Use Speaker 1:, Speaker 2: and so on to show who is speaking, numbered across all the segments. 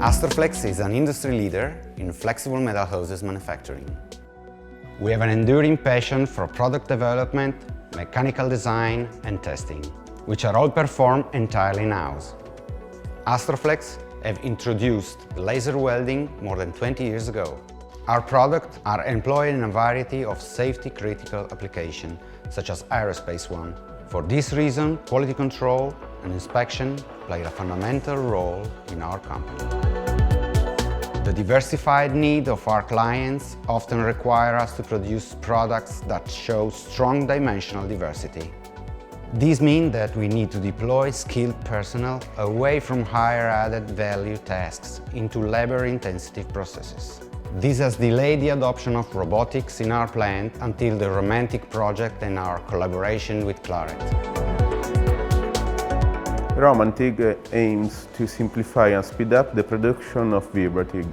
Speaker 1: Astroflex is an industry leader in flexible metal hoses manufacturing. We have an enduring passion for product development, mechanical design and testing, which are all performed entirely in-house. Astroflex have introduced laser welding more than 20 years ago. Our products are employed in a variety of safety-critical applications, such as aerospace one. For this reason, quality control and inspection play a fundamental role in our company. The diversified need of our clients often require us to produce products that show strong dimensional diversity. This means that we need to deploy skilled personnel away from higher added value tasks into labor-intensive processes. This has delayed the adoption of robotics in our plant until the RomanTIG project and our collaboration with Claret.
Speaker 2: RomanTIG aims to simplify and speed up the production of VibraTIG,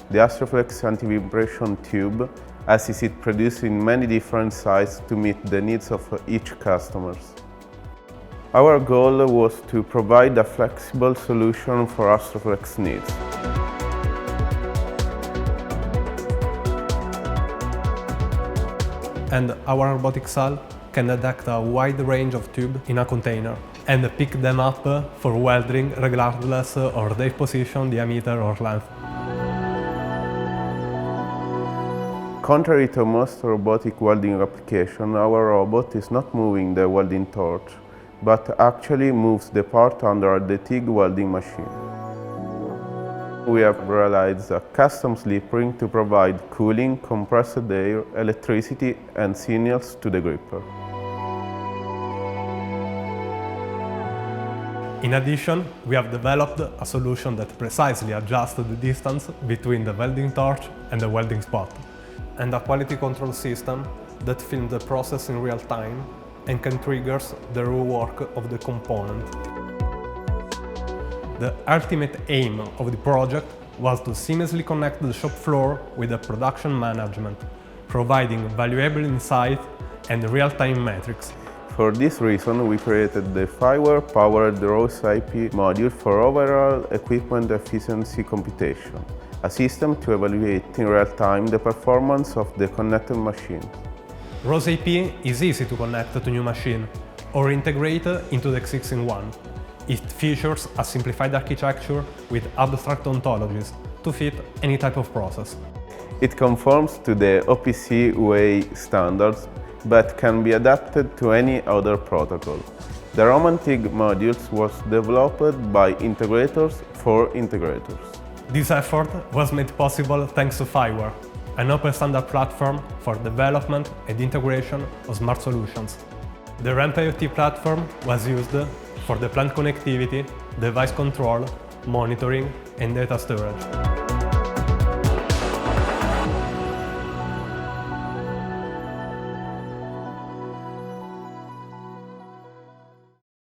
Speaker 2: the Astroflex anti-vibration tube, as is it produced in many different sizes to meet the needs of each customer. Our goal was to provide a flexible solution for Astroflex needs.
Speaker 3: And our robotic cell can detect a wide range of tubes in a container and pick them up for welding regardless of their position, diameter or length.
Speaker 2: Contrary to most robotic welding applications, our robot is not moving the welding torch, but actually moves the part under the TIG welding machine. We have realized a custom slip ring to provide cooling, compressed air, electricity and signals to the gripper.
Speaker 3: In addition, we have developed a solution that precisely adjusts the distance between the welding torch and the welding spot, and a quality control system that films the process in real time and can trigger the rework of the component. The ultimate aim of the project was to seamlessly connect the shop floor with the production management, providing valuable insight and real-time metrics.
Speaker 2: For this reason, we created the FIWARE-powered RoSIP module for overall equipment efficiency computation, a system to evaluate in real time the performance of the connected machine.
Speaker 3: RoSIP is easy to connect to new machine or integrate into the existing one. It features a simplified architecture with abstract ontologies to fit any type of process.
Speaker 2: It conforms to the OPC UA standards, but can be adapted to any other protocol. The RomanTIG modules was developed by integrators for integrators.
Speaker 3: This effort was made possible thanks to FIWARE, an open standard platform for development and integration of smart solutions. The RAMP IoT platform was used for the plant connectivity, device control, monitoring and data storage.